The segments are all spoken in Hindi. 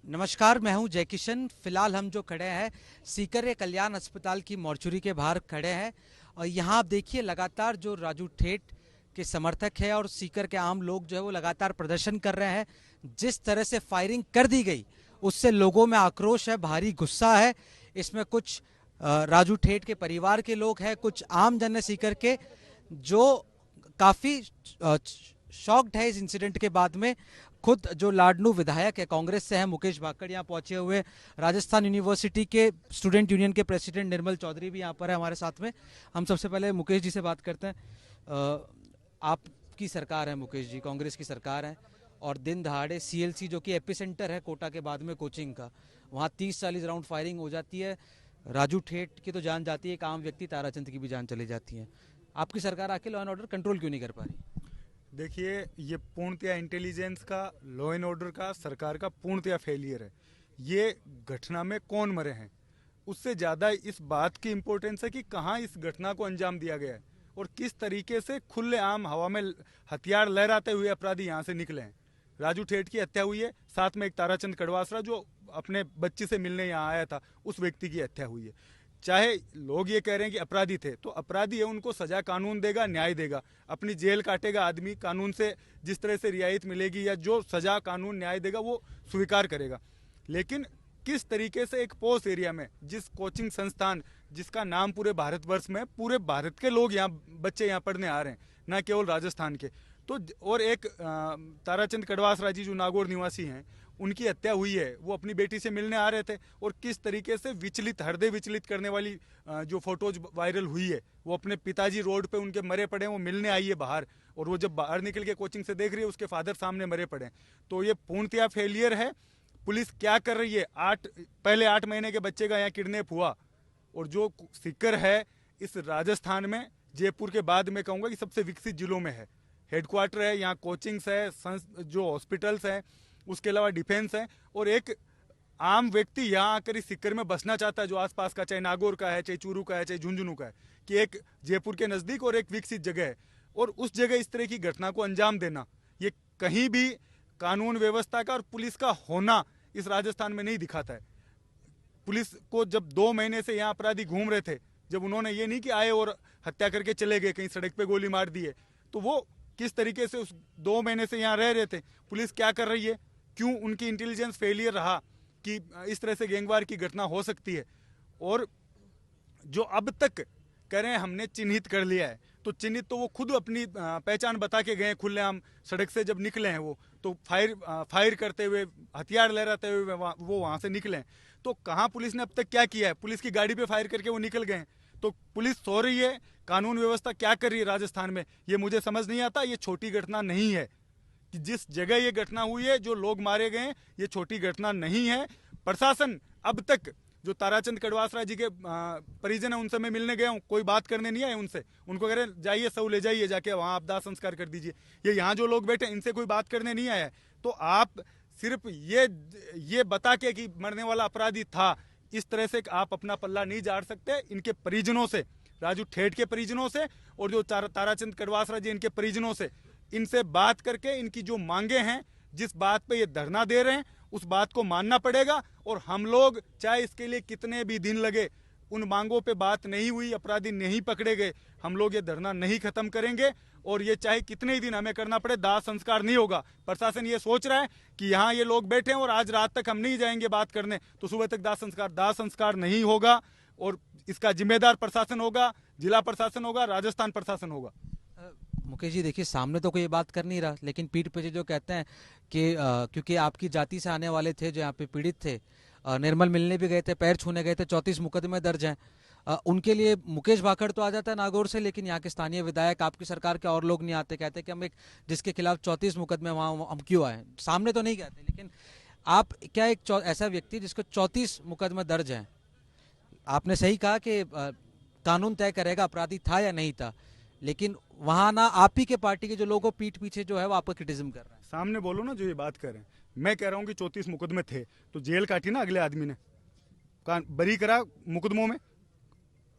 नमस्कार, मैं हूं जय किशन। फिलहाल हम जो खड़े हैं सीकर कल्याण अस्पताल की मॉर्चुरी के बाहर खड़े हैं और यहाँ आप देखिए लगातार जो राजू ठेठ के समर्थक है और सीकर के आम लोग जो है वो लगातार प्रदर्शन कर रहे हैं। जिस तरह से फायरिंग कर दी गई उससे लोगों में आक्रोश है, भारी गुस्सा है। इसमें कुछ राजू ठेठ के परिवार के लोग हैं, कुछ आम जन है सीकर के जो काफ़ी शॉक्ड है इस इंसिडेंट के बाद में। खुद जो लाडनू विधायक है कांग्रेस से है मुकेश भाकड़ यहाँ पहुंचे हुए। राजस्थान यूनिवर्सिटी के स्टूडेंट यूनियन के प्रेसिडेंट निर्मल चौधरी भी यहाँ पर है हमारे साथ में। हम सबसे पहले मुकेश जी से बात करते हैं। आपकी सरकार है मुकेश जी, कांग्रेस की सरकार है और दिन दहाड़े सीएलसी जो कि एपिसेंटर है कोटा के बाद में कोचिंग का, वहाँ 30-40 राउंड फायरिंग हो जाती है। राजू ठेठ की तो जान जाती है, एक आम व्यक्ति ताराचंद की भी जान चली जाती है। आपकी सरकार आके लॉ एंड ऑर्डर कंट्रोल क्यों नहीं कर पा रही? देखिए, ये पूर्णतया इंटेलिजेंस का, लॉ एंड ऑर्डर का, सरकार का पूर्णतया फेलियर है। ये घटना में कौन मरे हैं उससे ज़्यादा इस बात की इम्पोर्टेंस है कि कहाँ इस घटना को अंजाम दिया गया है और किस तरीके से खुलेआम हवा में हथियार लहराते हुए अपराधी यहाँ से निकले हैं। राजू ठेठ की हत्या हुई है, साथ में एक ताराचंद कड़वासरा जो अपने बच्ची से मिलने यहाँ आया था, उस व्यक्ति की हत्या हुई है। चाहे लोग ये कह रहे हैं कि अपराधी थे, तो अपराधी है, उनको सजा कानून देगा, न्याय देगा। अपनी जेल काटेगा आदमी, कानून से जिस तरह से रियायत मिलेगी या जो सजा कानून न्याय देगा वो स्वीकार करेगा। लेकिन किस तरीके से एक पोस्ट एरिया में, जिस कोचिंग संस्थान जिसका नाम पूरे भारतवर्ष में, पूरे भारत के लोग यहाँ, बच्चे यहाँ पढ़ने आ रहे हैं, ना केवल राजस्थान के, तो और एक ताराचंद कड़वासरा जी जो नागौर निवासी हैं, उनकी हत्या हुई है। वो अपनी बेटी से मिलने आ रहे थे और किस तरीके से विचलित, हृदय विचलित करने वाली जो फोटोज वायरल हुई है, वो अपने पिताजी रोड पे उनके मरे पड़े हैं, वो मिलने आई है बाहर, और वो जब बाहर निकल के कोचिंग से देख रही है उसके फादर सामने मरे पड़े हैं। तो ये पूर्णतया फेलियर है। पुलिस क्या कर रही है? पहले 8 महीने के बच्चे का यहाँ किडनैप हुआ, और जो सीकर है इस राजस्थान में, जयपुर के बाद मैं कहूँगा कि सबसे विकसित जिलों में है। हेडक्वार्टर है, यहाँ कोचिंग्स है, जो हॉस्पिटल्स हैं, उसके अलावा डिफेंस है, और एक आम व्यक्ति यहाँ आकर इस सीकर में बसना चाहता है जो आसपास का, चाहे नागौर का है, चाहे चूरू का है, चाहे झुंझुनू का है, कि एक जयपुर के नज़दीक और एक विकसित जगह है, और उस जगह इस तरह की घटना को अंजाम देना, ये कहीं भी कानून व्यवस्था का और पुलिस का होना इस राजस्थान में नहीं दिखाता है। पुलिस को जब 2 महीने से यहाँ अपराधी घूम रहे थे, जब उन्होंने ये नहीं कि आए और हत्या करके चले गए, कहीं सड़क पे गोली मार दी है, तो वो किस तरीके से उस 2 महीने से यहाँ रह रहे थे? पुलिस क्या कर रही है? क्यों उनकी इंटेलिजेंस फेलियर रहा कि इस तरह से गैंगवार की घटना हो सकती है? और जो अब तक कह रहे हैं हमने चिन्हित कर लिया है, तो चिन्हित तो वो खुद अपनी पहचान बता के गए खुलेआम। सड़क से जब निकले हैं वो, तो फायर करते हुए, हथियार लहराते हुए वो वहां से निकले हैं। तो कहाँ पुलिस ने अब तक क्या किया है? पुलिस की गाड़ी पे फायर करके वो निकल गए हैं। तो पुलिस सो रही है, कानून व्यवस्था क्या कर रही है राजस्थान में, ये मुझे समझ नहीं आता। ये छोटी घटना नहीं है कि जिस जगह ये घटना हुई है, जो लोग मारे गए, ये छोटी घटना नहीं है। प्रशासन अब तक, जो ताराचंद कड़वासरा जी के परिजन है, उनसे मैं मिलने गया हूँ, कोई बात करने नहीं आए उनसे। उनको कह रहे जाइए, सब ले जाइए, जाके वहाँ आप दाह संस्कार कर दीजिए। ये यहाँ जो लोग बैठे, इनसे कोई बात करने नहीं आया है। तो आप सिर्फ ये बता के कि मरने वाला अपराधी था, इस तरह से आप अपना पल्ला नहीं झाड़ सकते। इनके परिजनों से, राजू ठेठ के परिजनों से, और जो ताराचंद कड़वासरा जी इनके परिजनों से, इनसे बात करके इनकी जो मांगे हैं, जिस बात पे ये धरना दे रहे हैं, उस बात को मानना पड़ेगा। और हम लोग, चाहे इसके लिए कितने भी दिन लगे, उन मांगों पे बात नहीं हुई, अपराधी नहीं पकड़े गए, हम लोग ये धरना नहीं खत्म करेंगे। और ये चाहे कितने ही दिन हमें करना पड़े, दाह संस्कार नहीं होगा। प्रशासन ये सोच रहा है कि यहाँ ये लोग बैठे हैं और आज रात तक हम नहीं जाएंगे बात करने, तो सुबह तक दाह संस्कार नहीं होगा। और इसका जिम्मेदार प्रशासन होगा, जिला प्रशासन होगा, राजस्थान प्रशासन होगा। मुकेश जी देखिए, सामने तो कोई ये बात कर नहीं रहा, लेकिन पीठ पीछे जो कहते हैं कि क्योंकि आपकी जाति से आने वाले थे जो यहाँ पे पीड़ित थे, निर्मल मिलने भी गए थे, पैर छूने गए थे, 34 मुकदमे दर्ज हैं। उनके लिए मुकेश भाकड़ तो आ जाता है नागौर से, लेकिन यहाँ के स्थानीय विधायक, आपकी सरकार के और लोग नहीं आते, कहते कि हम एक जिसके खिलाफ 34 मुकदमे वहाँ हम क्यों आए? सामने तो नहीं कहते, लेकिन आप क्या एक ऐसा व्यक्ति जिसको 34 मुकदमे दर्ज हैं, आपने सही कहा कि कानून तय करेगा अपराधी था या नहीं था, लेकिन वहां ना आप ही के पार्टी के जो लोगों पीठ पीछे जो है वो आपका क्रिटिसिज्म कर रहे हैं। सामने बोलो ना जो ये बात कर रहे हैं। मैं कह रहा हूँ कि 34 मुकदमे थे, तो जेल काटी ना अगले आदमी ने, बरी करा मुकदमों में,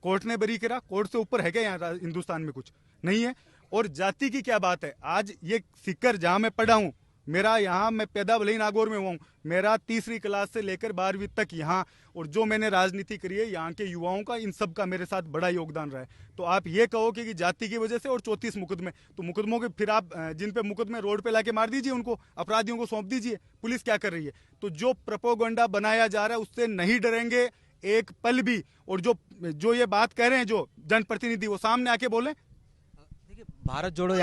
कोर्ट ने बरी करा। कोर्ट से ऊपर है क्या यहाँ हिंदुस्तान में? कुछ नहीं है। और जाति की क्या बात है? आज ये सीकर जहां मैं पढ़ा हूँ, मेरा यहाँ, मैं पैदा भले ही नागौर में हुआ हूँ, मेरा 3री क्लास से लेकर 12वीं तक यहाँ, और जो मैंने राजनीति करी है यहाँ के युवाओं का, इन सब का मेरे साथ बड़ा योगदान रहा है। तो आप ये कहो कि जाति की वजह से और 34 मुकदमे, तो मुकदमों के फिर आप जिन पे मुकदमे रोड पे लाके मार दीजिए, उनको अपराधियों को सौंप दीजिए। पुलिस क्या कर रही है? तो जो प्रोपोगंडा बनाया जा रहा है उससे नहीं डरेंगे एक पल भी। और जो ये बात कह रहे हैं जो जनप्रतिनिधि, वो सामने आके बोले। देखिए, भारत जोड़ो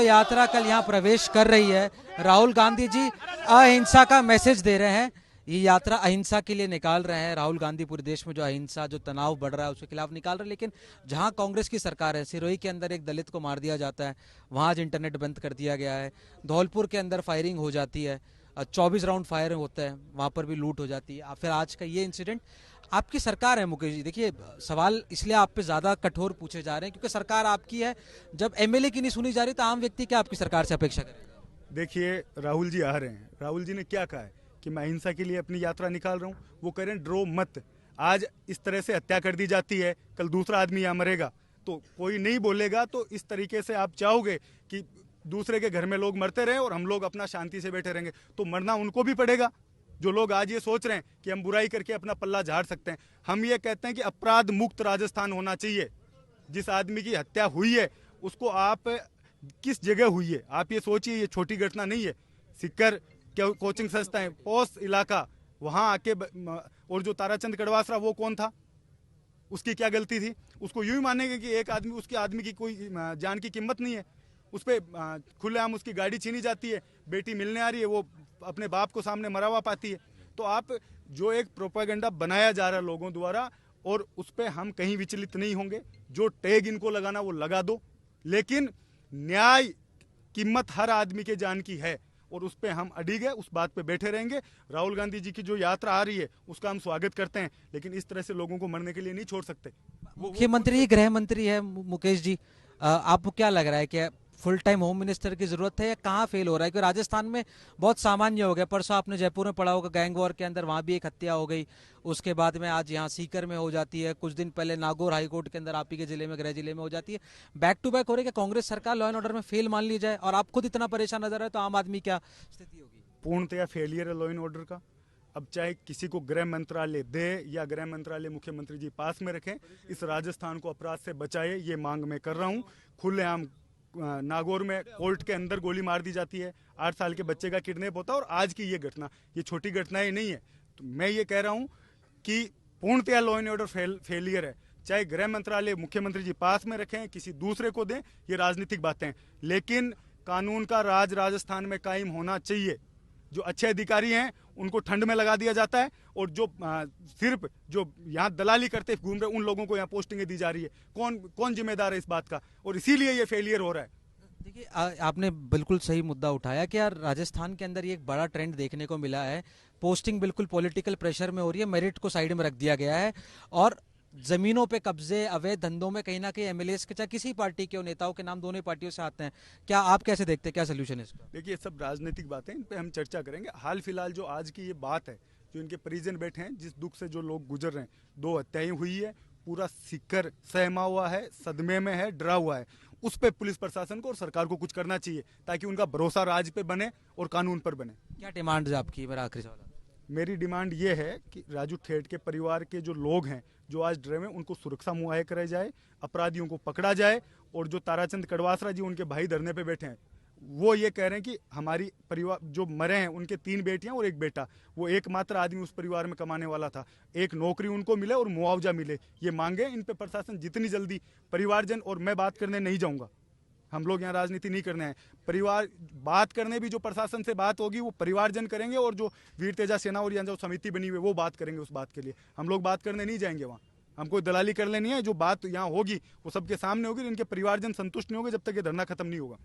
यात्रा कल यहाँ प्रवेश कर रही है। राहुल गांधी जी अहिंसा का मैसेज दे रहे हैं। ये यात्रा अहिंसा के लिए निकाल रहे हैं। राहुल गांधी पूरे देश में जो अहिंसा, जो तनाव बढ़ रहा है उसके खिलाफ निकाल रहे हैं। लेकिन जहां कांग्रेस की सरकार है, सिरोही के अंदर एक दलित को मार दिया जाता है, वहां आज इंटरनेट बंद कर दिया गया है। धौलपुर के अंदर फायरिंग हो जाती है, 24 राउंड फायर होता है, वहां पर भी लूट हो जाती है। फिर आज का ये इंसिडेंट, आपकी सरकार है मुकेश जी। देखिए, सवाल इसलिए आप पे ज्यादा कठोर पूछे जा रहे हैं क्योंकि सरकार आपकी है। जब एमएलए की नहीं सुनी जा रही तो आम व्यक्ति क्या आपकी सरकार से अपेक्षा करेगा? देखिए, राहुल जी आ रहे हैं, राहुल जी ने क्या कहा है कि मैं अहिंसा के लिए अपनी यात्रा निकाल रहा हूँ। वो कह रहे हैं ड्रो मत। आज इस तरह से हत्या कर दी जाती है, कल दूसरा आदमी यहाँ मरेगा तो कोई नहीं बोलेगा। तो इस तरीके से आप चाहोगे कि दूसरे के घर में लोग मरते रहे और हम लोग अपना शांति से बैठे रहेंगे, तो मरना उनको भी पड़ेगा। जो लोग आज ये सोच रहे हैं कि हम बुराई करके अपना पल्ला झाड़ सकते हैं, हम ये कहते हैं कि अपराध मुक्त राजस्थान होना चाहिए। जिस आदमी की हत्या हुई है उसको आप किस जगह हुई है आप ये सोचिए। ये छोटी घटना नहीं है। सिक्कर कोचिंग संस्था है, पोस्ट इलाका, वहां आके और जो ताराचंद कड़वासरा वो कौन था, उसकी क्या गलती थी? उसको यूं ही मानेंगे कि एक आदमी, उसके आदमी की कोई जान की कीमत नहीं है। उस पर खुलेआम उसकी गाड़ी छीनी जाती है, बेटी मिलने आ रही है, वो अपने बाप को सामने मरा हुआ पाती है। तो आप जो एक प्रोपेगेंडा बनाया जा रहा है लोगों द्वारा, और उस पर हम कहीं विचलित नहीं होंगे। जो टैग इनको लगाना वो लगा दो, लेकिन न्याय कीमत हर आदमी के जान की है और उस पर हम अडिग है, उस बात पे बैठे रहेंगे। राहुल गांधी जी की जो यात्रा आ रही है उसका हम स्वागत करते हैं, लेकिन इस तरह से लोगों को मरने के लिए नहीं छोड़ सकते। मुख्यमंत्री गृह मंत्री है मुकेश जी, आपको क्या लग रहा है कि फुल टाइम होम मिनिस्टर की जरूरत है या कहाँ फेल हो रहा है? क्योंकि राजस्थान में बहुत सामान्य हो गया। परसों आपने जयपुर में पढ़ा होगा, गैंग वॉर के अंदर वहां भी एक हत्या हो गई, उसके बाद में आज यहाँ सीकर में हो जाती है, कुछ दिन पहले नागौर हाईकोर्ट के अंदर आप ही के जिले में, गृह जिले में हो जाती है। बैक टू बैक हो रही है। कांग्रेस सरकार लॉ एंड ऑर्डर में फेल मान ली जाए और आप खुद इतना परेशान नजर आए तो आम आदमी क्या स्थिति होगी? पूर्णतया फेलियर है लॉ एंड ऑर्डर का। अब चाहे किसी को गृह मंत्रालय दे या गृह मंत्रालय मुख्यमंत्री जी पास में रखें, इस राजस्थान को अपराध से बचाए, ये मांग मैं कर रहा हूँ। खुलेआम नागौर में कोर्ट के अंदर गोली मार दी जाती है, 8 साल के बच्चे का किडनैप होता है, और आज की ये घटना, ये छोटी घटनाएं नहीं है। तो मैं ये कह रहा हूँ कि पूर्णतया लॉ एंड ऑर्डर फेलियर है। चाहे गृह मंत्रालय मुख्यमंत्री जी पास में रखें, किसी दूसरे को दें, ये राजनीतिक बातें, लेकिन कानून का राज राजस्थान में कायम होना चाहिए। जो अच्छे अधिकारी हैं उनको ठंड में लगा दिया जाता है, और जो सिर्फ जो यहाँ दलाली करते घूम रहे उन लोगों को यहाँ पोस्टिंगें दी जा रही है। कौन जिम्मेदार है इस बात का? और इसीलिए ये फेलियर हो रहा है। देखिए, आपने बिल्कुल सही मुद्दा उठाया कि यार राजस्थान के अंदर ये एक बड़ा ट्रेंड देखने को मिला है। पोस्टिंग बिल्कुल पॉलिटिकल प्रेशर में हो रही है, मेरिट को साइड में रख दिया गया है, और जमीनों पे कब्जे, अवैध धंधों में कहीं ना कहीं एमएलए के, चाहे किसी पार्टी के नेताओं के नाम दोनों पार्टियों से आते हैं। क्या आप कैसे देखते हैं, क्या सोल्यूशन है इसका? देखिए, सब राजनीतिक बातें, इन पे हम चर्चा करेंगे। हाल फिलहाल जो आज की ये बात है, जो इनके परिजन बैठे हैं, जिस दुख से जो लोग गुजर रहे हैं, 2 हत्याएं हुई है, पूरा सीकर सहमा हुआ है, सदमे में है, डरा हुआ है। उस पर पुलिस प्रशासन को और सरकार को कुछ करना चाहिए ताकि उनका भरोसा राज पे बने और कानून पर बने। क्या डिमांड है आपकी? मेरा आखिरी सवाल। मेरी डिमांड ये है कि राजू ठेठ के परिवार के जो लोग हैं जो आज डरे में, उनको सुरक्षा मुहैया कराई जाए, अपराधियों को पकड़ा जाए, और जो ताराचंद कड़वासरा जी उनके भाई धरने पे बैठे हैं, वो ये कह रहे हैं कि हमारी परिवार जो मरे हैं उनके 3 बेटियां और 1 बेटा, वो एकमात्र आदमी उस परिवार में कमाने वाला था, एक नौकरी उनको मिले और मुआवजा मिले, ये मांगे। इन पे प्रशासन जितनी जल्दी परिवारजन, और मैं बात करने नहीं जाऊंगा, हम लोग यहाँ राजनीति नहीं करने हैं, परिवार बात करने भी जो प्रशासन से बात होगी वो परिवारजन करेंगे, और जो वीर तेजा सेना और यहाँ जो समिति बनी हुई है वो बात करेंगे। उस बात के लिए हम लोग बात करने नहीं जाएंगे वहाँ, हमको दलाली कर लेनी है। जो बात यहाँ होगी वो सबके सामने होगी, इनके परिवारजन संतुष्ट नहीं होंगे जब तक ये धरना खत्म नहीं होगा।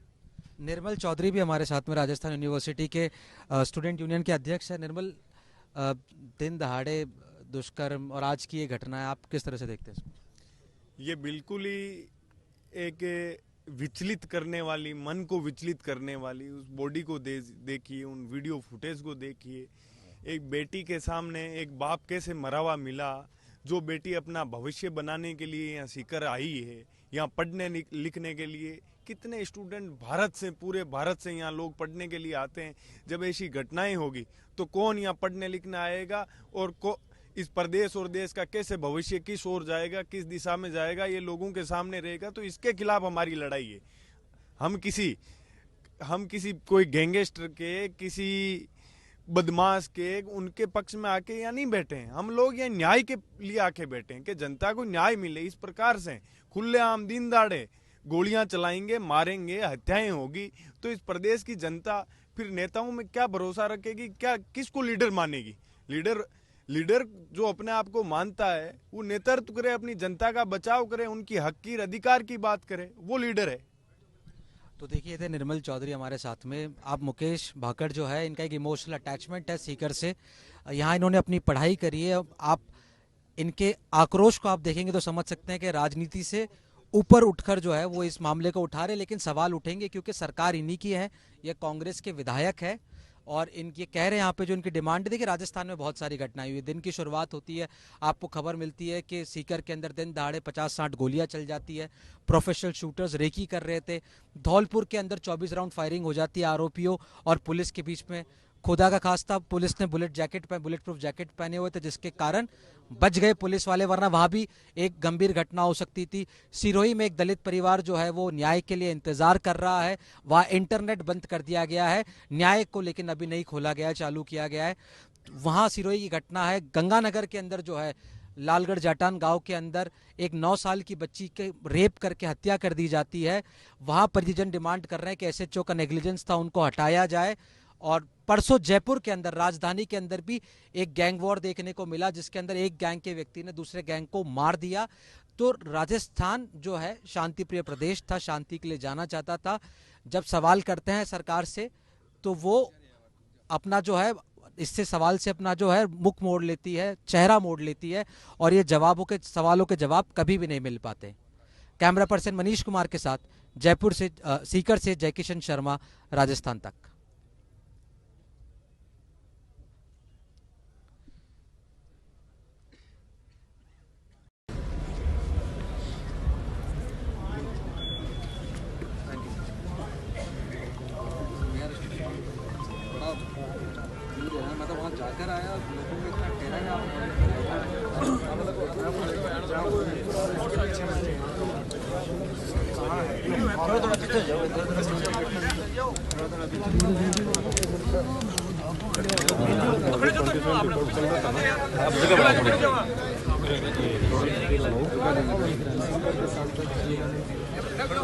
निर्मल चौधरी भी हमारे साथ में, राजस्थान यूनिवर्सिटी के स्टूडेंट यूनियन के अध्यक्ष है। निर्मल, दिन दहाड़े दुष्कर्म और आज की ये घटना है, आप किस तरह से देखते हैं इसको? ये बिल्कुल ही एक विचलित करने वाली, मन को विचलित करने वाली, उस बॉडी को देखिए, उन वीडियो फुटेज को देखिए। एक बेटी के सामने एक बाप कैसे मरा हुआ मिला, जो बेटी अपना भविष्य बनाने के लिए यहाँ सीकर आई है, यहाँ पढ़ने लिखने के लिए, कितने स्टूडेंट भारत से, पूरे भारत से यहाँ लोग पढ़ने के लिए आते हैं। जब ऐसी घटनाएं होगी तो कौन यहाँ पढ़ने लिखने आएगा, और इस प्रदेश और देश का कैसे भविष्य किस ओर जाएगा, किस दिशा में जाएगा, ये लोगों के सामने रहेगा। तो इसके खिलाफ हमारी लड़ाई है। हम किसी कोई गैंगस्टर के, किसी बदमाश के, उनके पक्ष में आके यहाँ नहीं बैठे हैं। हम लोग यहाँ न्याय के लिए आके बैठे हैं कि जनता को न्याय मिले। इस प्रकार से खुलेआम दिन दहाड़े गोलियां चलाएंगे, मारेंगे, हत्याएं होगी, तो इस प्रदेश की जनता फिर नेताओं में क्या भरोसा रखेगी, क्या किसको लीडर मानेगी? लीडर जो अपने आप को मानता है वो नेतृत्व करे, अपनी जनता का बचाव करे, उनकी हक की अधिकार की बात करे, वो लीडर है। तो देखिए थे निर्मल चौधरी हमारे साथ में। आप मुकेश भाकड़ जो है, इनका एक इमोशनल अटैचमेंट है सीकर से। यहाँ इन्होंने अपनी पढ़ाई करी है। आप इनके आक्रोश को आप देखेंगे तो समझ सकते हैं कि राजनीति से ऊपर उठकर जो है वो इस मामले को उठा रहे, लेकिन सवाल उठेंगे क्योंकि सरकार इन्हीं की है, ये कांग्रेस के विधायक है और इनके कह रहे हैं यहाँ पे जो इनकी डिमांड है। देखिए राजस्थान में बहुत सारी घटनाएं हुई, दिन की शुरुआत होती है, आपको खबर मिलती है कि सीकर के अंदर दिन दहाड़े 50-60 गोलियां चल जाती है, प्रोफेशनल शूटर्स रेकी कर रहे थे, धौलपुर के अंदर 24 राउंड फायरिंग हो जाती है आरोपियों और पुलिस के बीच में। खुदा का खास्ता पुलिस ने बुलेट प्रूफ जैकेट पहने हुए थे, जिसके कारण बच गए पुलिस वाले, वरना वहां भी एक गंभीर घटना हो सकती थी। सिरोही में एक दलित परिवार जो है वो न्याय के लिए इंतजार कर रहा है, वहां इंटरनेट बंद कर दिया गया है न्याय को, लेकिन अभी नहीं खोला गया है, चालू किया गया है। वहां सिरोही की घटना है। गंगानगर के अंदर जो है लालगढ़ जाटान गांव के अंदर एक 9 साल की बच्ची के रेप करके हत्या कर दी जाती है। वहां परिजन डिमांड कर रहे हैं कि एसएचओ का नेग्लिजेंस था, उनको हटाया जाए। और परसों जयपुर के अंदर, राजधानी के अंदर भी एक गैंग वॉर देखने को मिला, जिसके अंदर एक गैंग के व्यक्ति ने दूसरे गैंग को मार दिया। तो राजस्थान जो है शांति प्रिय प्रदेश था, शांति के लिए जाना चाहता था। जब सवाल करते हैं सरकार से तो वो अपना जो है इससे सवाल से अपना जो है मुख मोड़ लेती है, चेहरा मोड़ लेती है, और ये सवालों के जवाब कभी भी नहीं मिल पाते। कैमरा पर्सन मनीष कुमार के साथ जयपुर से, सीकर से जयकिशन शर्मा, राजस्थान तक। मैं तो वहाँ जाकर आया, लोगों में इतना ठहरा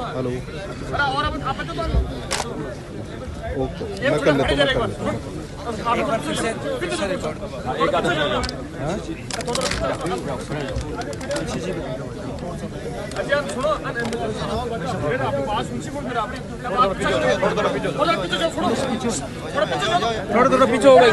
हेलो, ओके, मैं कर लेता हूँ। थोड़ा पीछे हो गई।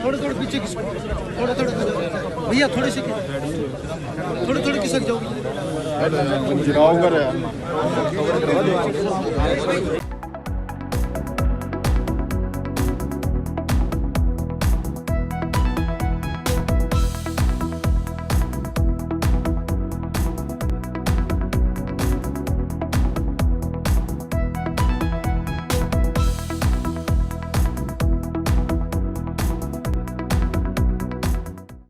थोड़े पीछे थोड़े भैया, थोड़े से थोड़े खिसक जाओ।